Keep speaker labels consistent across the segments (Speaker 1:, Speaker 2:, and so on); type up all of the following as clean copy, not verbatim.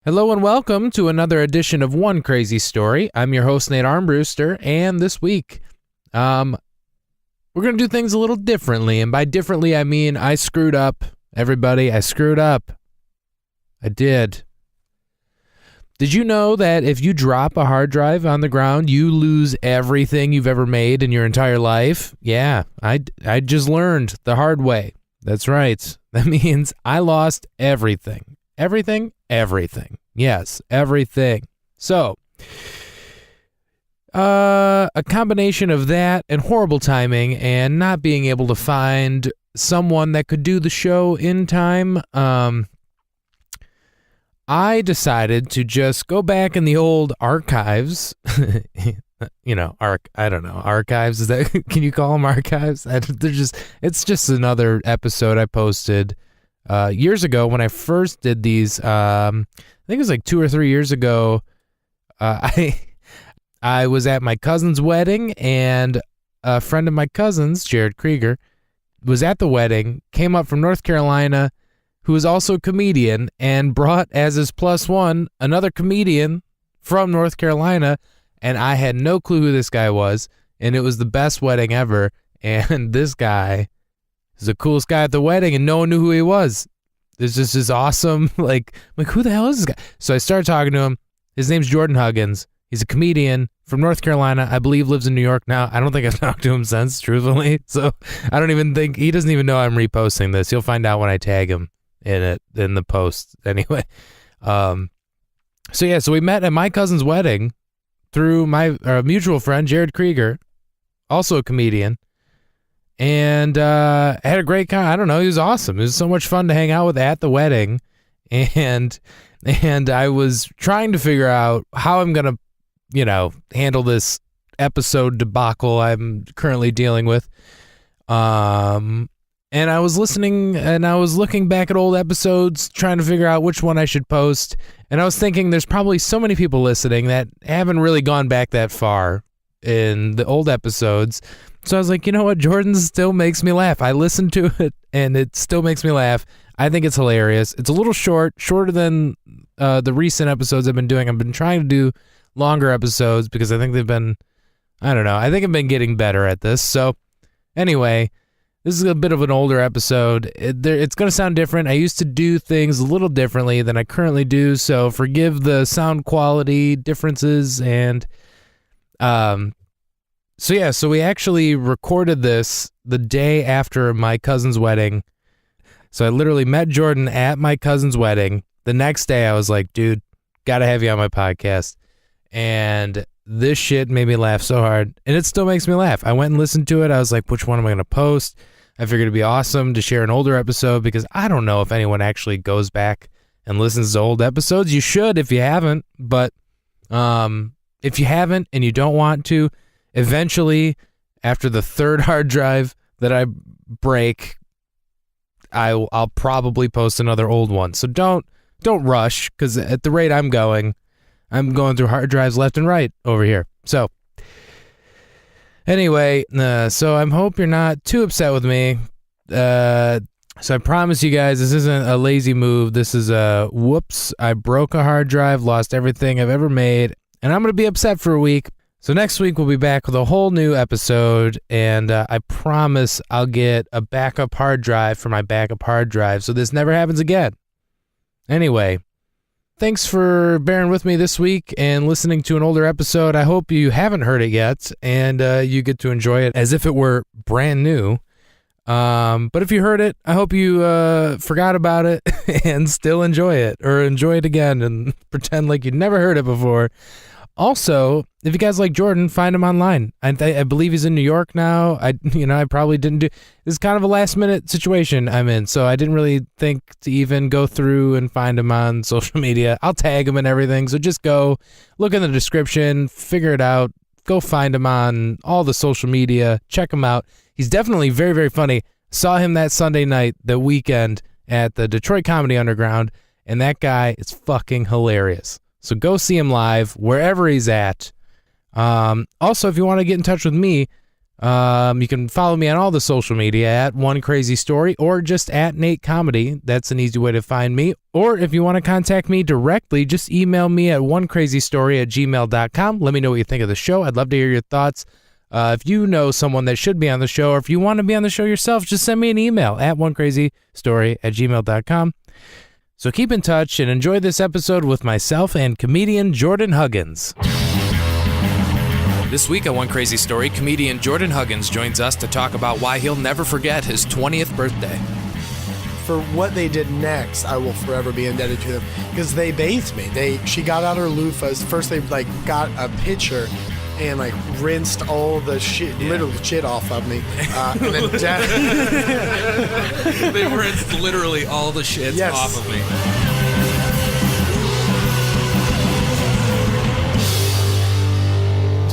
Speaker 1: Hello and welcome to another edition of One Crazy Story. I'm your host, Nate Armbruster, and this week, we're going to do things a little differently, and by differently, I mean I screwed up. Everybody, I screwed up. I did. Did you know that if you drop a hard drive on the ground, you lose everything you've ever made in your entire life? Yeah, I just learned the hard way. That's right. That means I lost everything. Everything? Everything. Yes, everything. So, a combination of that and horrible timing and not being able to find someone that could do the show in time, I decided to just go back in the old archives. I don't know, archives, is that, can you call them archives? It's just another episode I posted years ago when I first did these. I think it was like 2 or 3 years ago. I was at my cousin's wedding, and a friend of my cousin's, Jared Krieger, was at the wedding, came up from North Carolina, who is also a comedian, and brought as his plus one another comedian from North Carolina, and I had no clue who this guy was, and it was the best wedding ever, and this guy is the coolest guy at the wedding, and no one knew who he was. This just is awesome. Like, who the hell is this guy? So I started talking to him. His name's Jordan Huggins. He's a comedian from North Carolina. I believe lives in New York now. I don't think I've talked to him since, truthfully. So I don't even think, he doesn't even know I'm reposting this. He'll find out when I tag him in the post. Anyway. So we met at my cousin's wedding through my mutual friend, Jared Krieger, also a comedian. And had a great time. I don't know. He was awesome. It was so much fun to hang out with at the wedding. And I was trying to figure out how I'm going to, handle this episode debacle I'm currently dealing with. And I was listening and I was looking back at old episodes, trying to figure out which one I should post. And I was thinking there's probably so many people listening that haven't really gone back that far in the old episodes. So I was like, you know what? Jordan still makes me laugh. I listened to it and it still makes me laugh. I think it's hilarious. It's a little shorter than the recent episodes I've been doing. I've been trying to do longer episodes because I think they've been, I don't know. I think I've been getting better at this. So anyway, this is a bit of an older episode. It's going to sound different. I used to do things a little differently than I currently do. So forgive the sound quality differences and, So we actually recorded this the day after my cousin's wedding. So I literally met Jordan at my cousin's wedding. The next day I was like, dude, gotta have you on my podcast. And this shit made me laugh so hard. And it still makes me laugh. I went and listened to it. I was like, which one am I going to post? I figured it'd be awesome to share an older episode because I don't know if anyone actually goes back and listens to old episodes. You should if you haven't. But if you haven't and you don't want to, eventually, after the third hard drive that I break, I'll probably post another old one. So don't rush, because at the rate I'm going through hard drives left and right over here. So anyway, so I hope you're not too upset with me. So I promise you guys, this isn't a lazy move. This is a whoops. I broke a hard drive, lost everything I've ever made, and I'm going to be upset for a week. So next week we'll be back with a whole new episode, and I promise I'll get a backup hard drive for my backup hard drive so this never happens again. Anyway, thanks for bearing with me this week and listening to an older episode. I hope you haven't heard it yet, and you get to enjoy it as if it were brand new. But if you heard it, I hope you forgot about it and still enjoy it, or enjoy it again and pretend like you'd never heard it before. Also, if you guys like Jordan, find him online. I believe he's in New York now. I probably didn't do. This is kind of a last minute situation I'm in, so I didn't really think to even go through and find him on social media. I'll tag him and everything, so just go look in the description, figure it out, go find him on all the social media, check him out. He's definitely very, very funny. Saw him that Sunday night, the weekend, at the Detroit Comedy Underground, and that guy is fucking hilarious. So go see him live wherever he's at. Also, if you want to get in touch with me, You can follow me on all the social media at One Crazy Story or just at Nate Comedy. That's an easy way to find me. Or if you want to contact me directly, just email me at onecrazystory@gmail.com. Let me know what you think of the show. I'd love to hear your thoughts. If you know someone that should be on the show, or if you want to be on the show yourself, just send me an email at onecrazystory@gmail.com. So keep in touch and enjoy this episode with myself and comedian Jordan Huggins. This week on One Crazy Story, comedian Jordan Huggins joins us to talk about why he'll never forget his 20th birthday.
Speaker 2: For what they did next, I will forever be indebted to them because they bathed me. She got out her loofahs. First, they got a pitcher and rinsed all the shit, literal shit off of me. And then
Speaker 1: they rinsed literally all the shit off of me.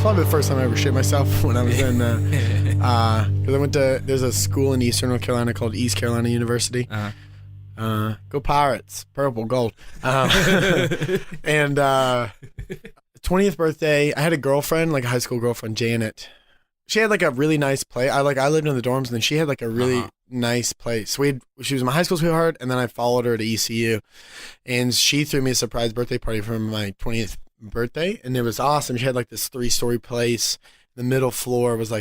Speaker 2: Probably the first time I ever shit myself when I was in, because I went to, there's a school in Eastern North Carolina called East Carolina University. Go Pirates, purple, gold. And 20th birthday, I had a girlfriend, a high school girlfriend, Janet. She had a really nice place. I lived in the dorms, and then she had a really nice place. She was my high school sweetheart, and then I followed her to ECU, and she threw me a surprise birthday party for my 20th birthday, and it was awesome. She had this 3-story place. The middle floor was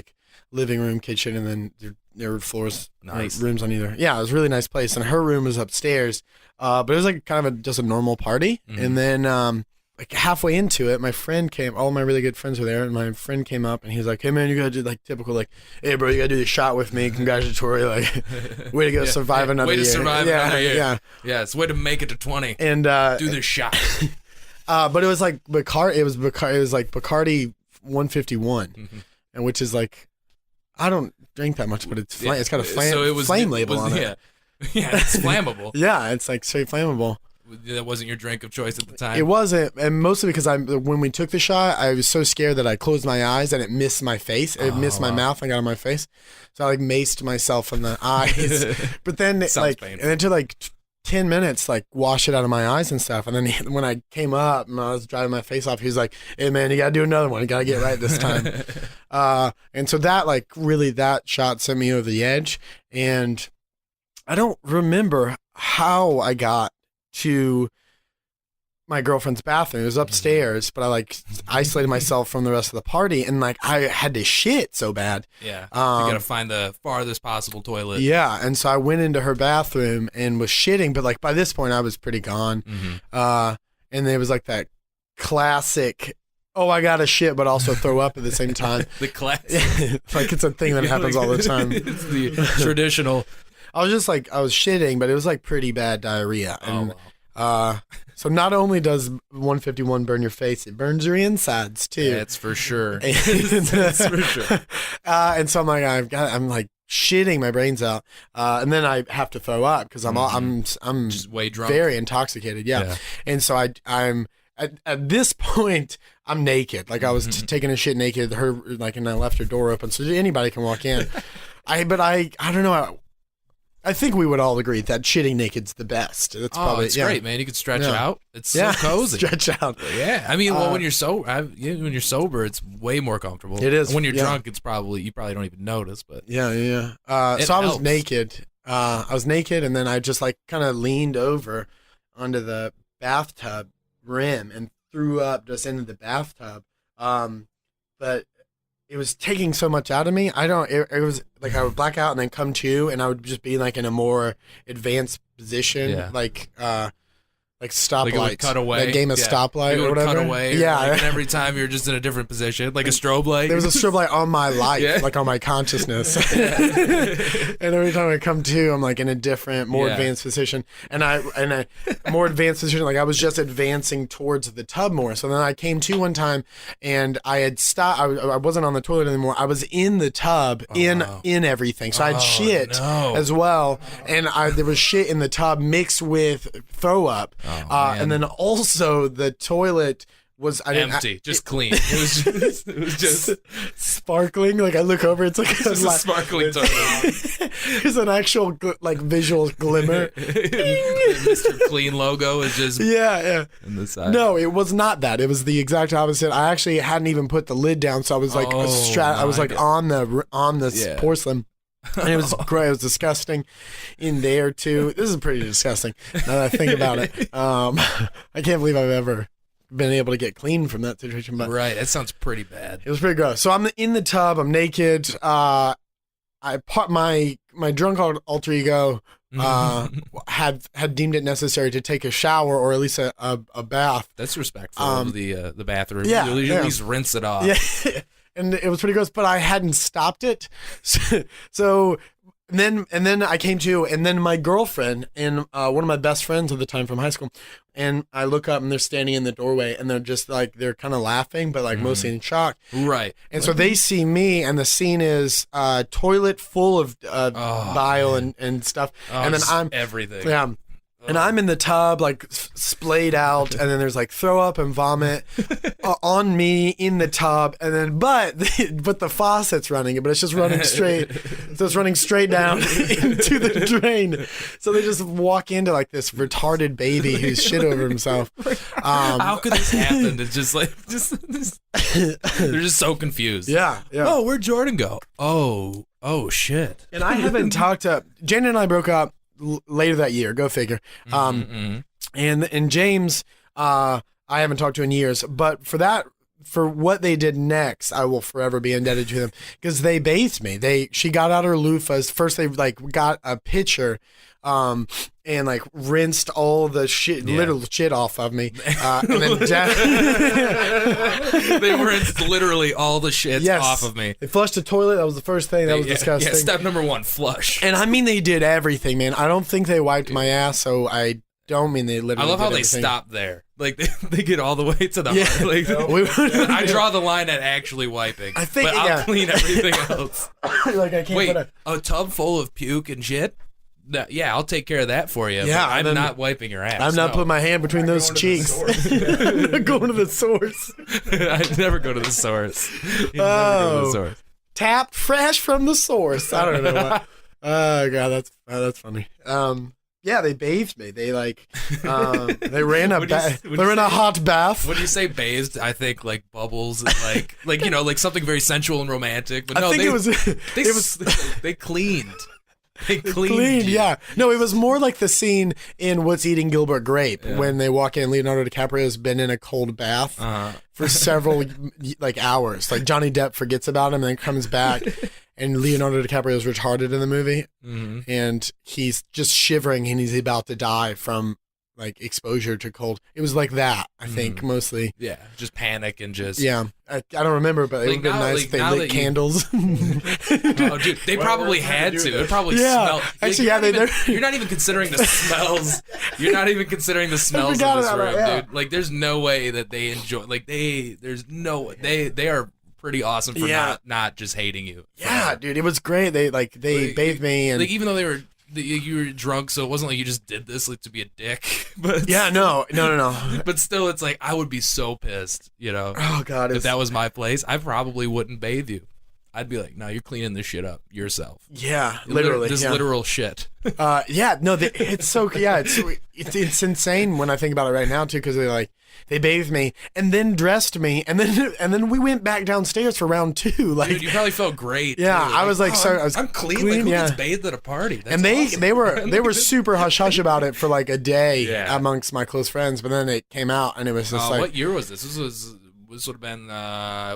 Speaker 2: living room, kitchen, and then there were floors, rooms on either. Yeah, it was a really nice place, and her room was upstairs. But it was kind of just a normal party. And then halfway into it, my friend came. All my really good friends were there, and my friend came up, and he was like, "Hey man, you gotta do typical hey bro, you gotta do the shot with me, congratulatory, way to go, survive another year.
Speaker 1: Way to survive another year.
Speaker 2: Yeah,
Speaker 1: it's way to make it to 20
Speaker 2: and
Speaker 1: do this shot."
Speaker 2: But it was Bacardi. It was Bacardi 151, and which is I don't drink that much, but it's it's got a flame label on it.
Speaker 1: Yeah, it's flammable.
Speaker 2: Yeah, it's straight flammable.
Speaker 1: That wasn't your drink of choice at the time.
Speaker 2: It wasn't, and mostly because when we took the shot, I was so scared that I closed my eyes and it missed my face. It missed my mouth and got on my face, so I maced myself in the eyes. But then and then to 10 minutes, wash it out of my eyes and stuff. And then when I came up and I was driving my face off, he was like, "Hey man, you gotta do another one. You gotta get right this time." And so that really, that shot sent me over the edge. And I don't remember how I got to my girlfriend's bathroom. It was upstairs, but I isolated myself from the rest of the party, and I had to shit so bad.
Speaker 1: Yeah, you gotta find the farthest possible toilet.
Speaker 2: Yeah, and so I went into her bathroom and was shitting, but by this point I was pretty gone. And there was that classic, "Oh, I gotta shit, but also throw up at the same time."
Speaker 1: The classic,
Speaker 2: it's a thing that happens all the time.
Speaker 1: It's the traditional.
Speaker 2: I was just I was shitting, but it was pretty bad diarrhea, and so not only does 151 burn your face, it burns your insides too.
Speaker 1: That's for sure.
Speaker 2: That's for sure. And so I'm shitting my brains out, and then I have to throw up because I'm
Speaker 1: just way drunk,
Speaker 2: very intoxicated. Yeah. And so I'm at this point I'm naked. I was taking a shit naked. Her and I left her door open so anybody can walk in. I don't know. I think we would all agree that shitting naked's the best. That's probably
Speaker 1: it's great, man. You can stretch out. It's so cozy.
Speaker 2: Stretch out.
Speaker 1: Yeah, I mean, when you're sober, it's way more comfortable.
Speaker 2: It is.
Speaker 1: When you're drunk, you probably don't even notice. But
Speaker 2: yeah. So I was naked. I was naked, and then I just kind of leaned over onto the bathtub rim and threw up just into the bathtub. But it was taking so much out of me. It was I would black out and then come to, and I would just be in a more advanced position, stoplights.
Speaker 1: It would cut away.
Speaker 2: That game of stoplight or whatever.
Speaker 1: Cut away.
Speaker 2: Yeah.
Speaker 1: And every time you're just in a different position, like a strobe light.
Speaker 2: There was a strobe light on my life, on my consciousness. And every time I come to, I'm in a different, more advanced position. And I more advanced position, I was just advancing towards the tub more. So then I came to one time, and I had stopped. I wasn't on the toilet anymore. I was in the tub, in everything. So I had shit as well, and there was shit in the tub mixed with throw up. And then also the toilet I didn't
Speaker 1: empty, just clean. It was just
Speaker 2: sparkling. Like I look over, it's like
Speaker 1: a sparkling toilet.
Speaker 2: There's an actual like visual glimmer.
Speaker 1: The Mr. Clean logo is just
Speaker 2: yeah.
Speaker 1: on the side.
Speaker 2: No, it was not that. It was the exact opposite. I actually hadn't even put the lid down, so I was like I was like on the porcelain. And it was great. It was disgusting in there too. This is pretty disgusting now that I think about it. I can't believe I've ever been able to get clean from that situation. But
Speaker 1: right, that sounds pretty bad.
Speaker 2: It was pretty gross. So I'm in the tub. I'm naked. I put my drunk alter ego had deemed it necessary to take a shower or at least a bath.
Speaker 1: That's respectful of the bathroom.
Speaker 2: Yeah,
Speaker 1: you at least rinse it off.
Speaker 2: Yeah. And it was pretty gross, but I hadn't stopped it. So then I came to, and then my girlfriend and one of my best friends at the time from high school, and I look up and they're standing in the doorway and they're just like, they're kind of laughing, but like mostly in shock.
Speaker 1: Right.
Speaker 2: And so they see me, and the scene is toilet full of bile and stuff. And then I'm
Speaker 1: everything.
Speaker 2: Yeah. And I'm in the tub, like splayed out, and then there's like throw up and vomit on me in the tub, and then but the faucet's running, but it's just running straight, so it's running straight down into the drain. So they just walk into like this retarded baby who's shit over himself.
Speaker 1: How could this happen? It's just like they're just so confused.
Speaker 2: Yeah.
Speaker 1: Oh, where'd Jordan go? Oh shit.
Speaker 2: And I haven't talked to Jen and I broke up later that year, go figure. And James I haven't talked to in years, but for what they did next, I will forever be indebted to them, because they bathed me. She got out her loofahs first. They like got a pitcher and like rinsed all the shit, little shit off of me, and then
Speaker 1: they rinsed literally all the shit off of me.
Speaker 2: They flushed the toilet. That was the first thing. That was disgusting.
Speaker 1: Yeah, step number 1, flush.
Speaker 2: And I mean, they did everything, man. I don't think they wiped my ass, so I don't mean they literally.
Speaker 1: I love how they stop there. Like they get all the way to the heart. Like, I draw the line at actually wiping. I think, but I'll clean everything else.
Speaker 2: Like I can't.
Speaker 1: Wait, a tub full of puke and shit. Yeah, I'll take care of that for you.
Speaker 2: Yeah,
Speaker 1: I'm not wiping your ass.
Speaker 2: I'm not putting my hand between those cheeks. I'm not going to the source.
Speaker 1: I never go to the source. Never go to the source.
Speaker 2: Tapped fresh from the source. I don't know what. Oh god, that's funny. Yeah, they bathed me. They like they ran a hot bath.
Speaker 1: When you say bathed, I think like bubbles and like you know, like something very sensual and romantic. But no,
Speaker 2: I think
Speaker 1: it was they cleaned. They cleaned,
Speaker 2: yeah. No, it was more like the scene in What's Eating Gilbert Grape when they walk in. Leonardo DiCaprio has been in a cold bath for several like hours. Like Johnny Depp forgets about him and then comes back, and Leonardo DiCaprio is retarded in the movie, and he's just shivering and he's about to die from like exposure to cold. It was like that, I think, mostly.
Speaker 1: Yeah, just panic and just.
Speaker 2: Yeah, I don't remember, but it would have been nice if they lit candles.
Speaker 1: Oh, dude, they probably had to. It probably smelled.
Speaker 2: Actually,
Speaker 1: you're not even considering the smells. You're not even considering the smells of this room, dude. Like, there's no way that they enjoy. Like, they are pretty awesome for not just hating you.
Speaker 2: Yeah, dude, it was great. They bathed me, and
Speaker 1: like even though you were drunk, so it wasn't like you just did this like to be a dick. But
Speaker 2: no.
Speaker 1: But still, it's like I would be so pissed, you know.
Speaker 2: Oh god,
Speaker 1: if that was my place, I probably wouldn't bathe you. I'd be like, no, you're cleaning this shit up yourself.
Speaker 2: Yeah, literally.
Speaker 1: This literal shit.
Speaker 2: It's so it's insane when I think about it right now too, because they bathed me and then dressed me and then we went back downstairs for round 2. Like,
Speaker 1: dude, you probably felt great.
Speaker 2: Yeah,
Speaker 1: too.
Speaker 2: I was like,
Speaker 1: I'm clean. Like, who gets bathed at a party? That's
Speaker 2: and
Speaker 1: awesome.
Speaker 2: they were super hush hush about it for like a day amongst my close friends, but then it came out and it was just
Speaker 1: what year was this? This would have been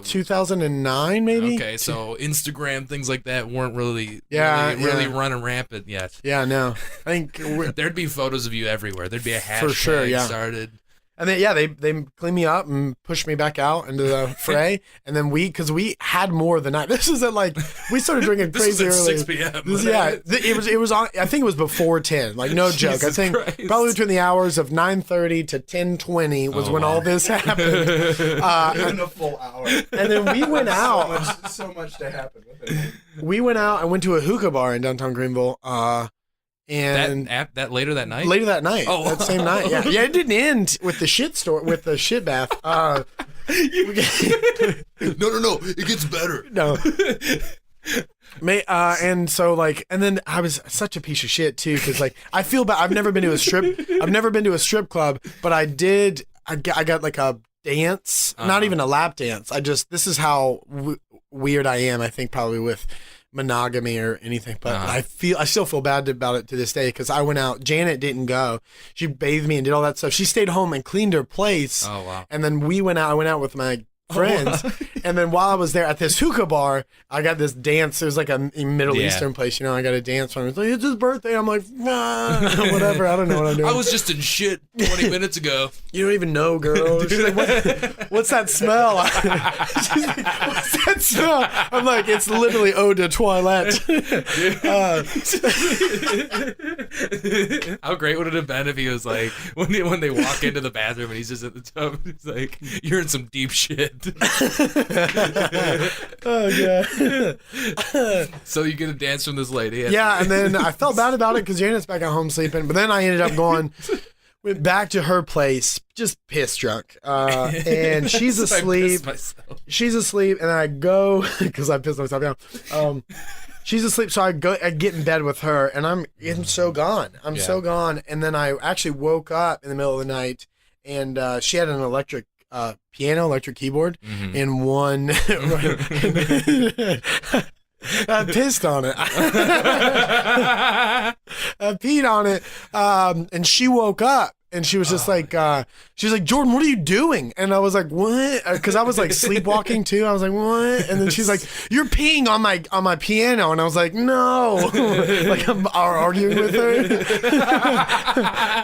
Speaker 2: 2009 maybe.
Speaker 1: Okay, so Instagram, things like that weren't really running rampant yet.
Speaker 2: Yeah, no. I think
Speaker 1: there'd be photos of you everywhere. There'd be a hashtag started.
Speaker 2: And then they cleaned me up and pushed me back out into the fray, and then because we had more than night. This is at we started drinking crazy
Speaker 1: this was at
Speaker 2: early.
Speaker 1: 6 p.m.
Speaker 2: It was on. I think it was before 10. Like no joke. I think probably between the hours of 9:30 to 10:20 was when all this happened.
Speaker 3: In a full hour.
Speaker 2: And then we went out.
Speaker 3: So much to happen with it.
Speaker 2: We went out and went to a hookah bar in downtown Greenville. And
Speaker 1: that later that night?
Speaker 2: later that night.
Speaker 1: Oh.
Speaker 2: That same night. Yeah. Yeah, it didn't end with the shit bath.
Speaker 3: No. It gets better.
Speaker 2: No. And so like, and then I was such a piece of shit too, because like I feel bad. I've never been to a strip club, but I got like a dance, not even a lap dance. This is how weird I am. I think probably with monogamy or anything, but I still feel bad about it to this day, because I went out. Janet didn't go. She bathed me and did all that stuff. She stayed home and cleaned her place.
Speaker 1: Oh wow!
Speaker 2: And then I went out with my friends, and then while I was there at this hookah bar, I got this dance. It was like a Middle Eastern place, I got a dance from. It's like, it's his birthday. I'm like, nah, whatever. I don't know what I'm doing.
Speaker 1: I was just in shit 20 minutes ago.
Speaker 2: You don't even know, girl. She's like, what's that smell? She's like, what's that smell? I'm like, it's literally eau de toilette.
Speaker 1: How great would it have been if he was like, when they walk into the bathroom and he's just at the tub, he's like, you're in some deep shit.
Speaker 2: Oh god.
Speaker 1: So you get a dance from this lady.
Speaker 2: Yeah, and then I felt bad about it because Janet's back at home sleeping. But then I ended up went back to her place, just piss drunk, and she's asleep. She's asleep, and I go because I pissed myself down. She's asleep, so I get in bed with her, and I'm so gone. I'm so gone, and then I actually woke up in the middle of the night, and she had an electric electric keyboard, and one. I pissed on it. I peed on it, and she woke up. And she was just she was like, Jordan, what are you doing? And I was like, what? Because I was like sleepwalking too. I was like, what? And then she's like, you're peeing on my piano. And I was like, no. Like I'm arguing with her.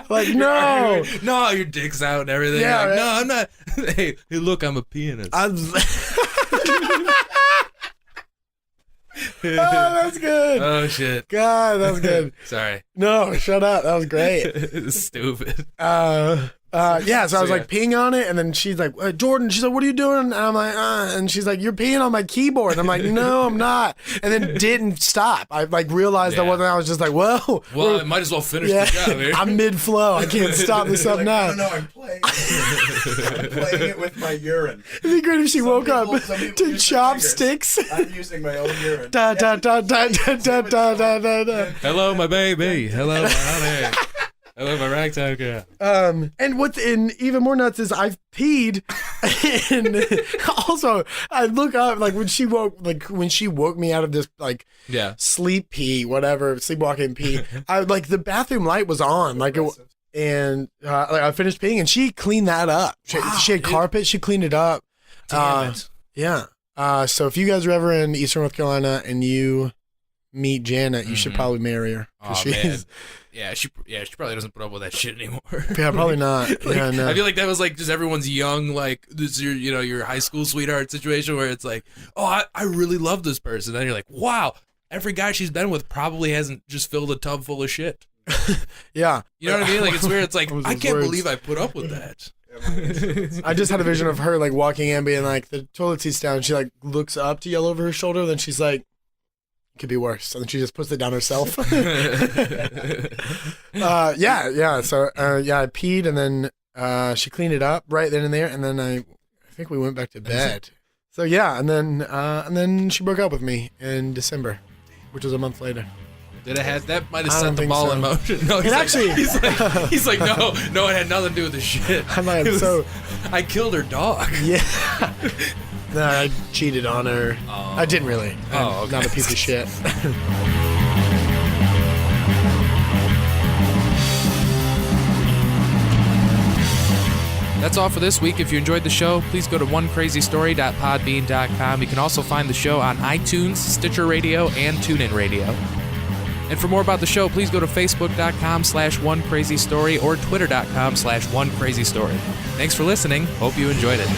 Speaker 2: Like, no.
Speaker 1: No, your dick's out and everything.
Speaker 2: Yeah,
Speaker 1: like,
Speaker 2: right?
Speaker 1: no, I'm not. Hey, look, I'm a pianist.
Speaker 2: Oh, that's good.
Speaker 1: Oh shit.
Speaker 2: God, that was good.
Speaker 1: Sorry.
Speaker 2: No, shut up. That was great.
Speaker 1: Stupid.
Speaker 2: Yeah, so I was like peeing on it, and then she's like, Jordan, she's like, what are you doing? And I'm like, and she's like, you're peeing on my keyboard. And I'm like, no, I'm not. And then didn't stop. I like realized that wasn't. I was just like, well,
Speaker 1: I might as well finish the job here.
Speaker 2: I'm mid-flow. I can't stop this up now.
Speaker 3: No, I'm playing. I'm playing it with my urine.
Speaker 2: It'd be great if she woke up to chopsticks.
Speaker 3: I'm using my own urine.
Speaker 2: Da, da, da, da, da, da, da, da, da.
Speaker 1: Hello, my baby. Hello, my honey. Hello, my ragtime girl.
Speaker 2: And what's even more nuts is I've peed, and also I look up when she woke me out of this sleep pee, whatever, sleepwalking pee. I the bathroom light was on, and I finished peeing, and she cleaned that up. She had carpet, she cleaned it up.
Speaker 1: Damn it.
Speaker 2: Yeah. So if you guys are ever in Eastern North Carolina and you meet Janet, you should probably marry her.
Speaker 1: Oh, man. Yeah, she probably doesn't put up with that shit anymore.
Speaker 2: Yeah, probably not. Yeah, no.
Speaker 1: I feel like that was just everyone's young, this is your high school sweetheart situation where it's like, oh, I really love this person. Then you're like, wow, every guy she's been with probably hasn't just filled a tub full of shit.
Speaker 2: Yeah.
Speaker 1: You know what I mean? It's weird. It's like, I can't believe I put up with that.
Speaker 2: I just had a vision of her walking in, being like, the toilet seat's down. She looks up to yell over her shoulder. Then she's like, it could be worse. And then she just puts it down herself. Yeah. So I peed, and then she cleaned it up right then and there. And then I think we went back to bed. So yeah, and then she broke up with me in December, which was a month later.
Speaker 1: Did it have that? Might have set the ball in motion. No, he's like, no, it had nothing to do with the shit. I killed her dog.
Speaker 2: Yeah. No, I cheated on her.
Speaker 1: Oh.
Speaker 2: I didn't really. I'm not a piece of shit.
Speaker 1: That's all for this week. If you enjoyed the show, please go to onecrazystory.podbean.com. You can also find the show on iTunes, Stitcher Radio, and TuneIn Radio. And for more about the show, please go to facebook.com/onecrazystory or twitter.com/onecrazystory. Thanks for listening. Hope you enjoyed it.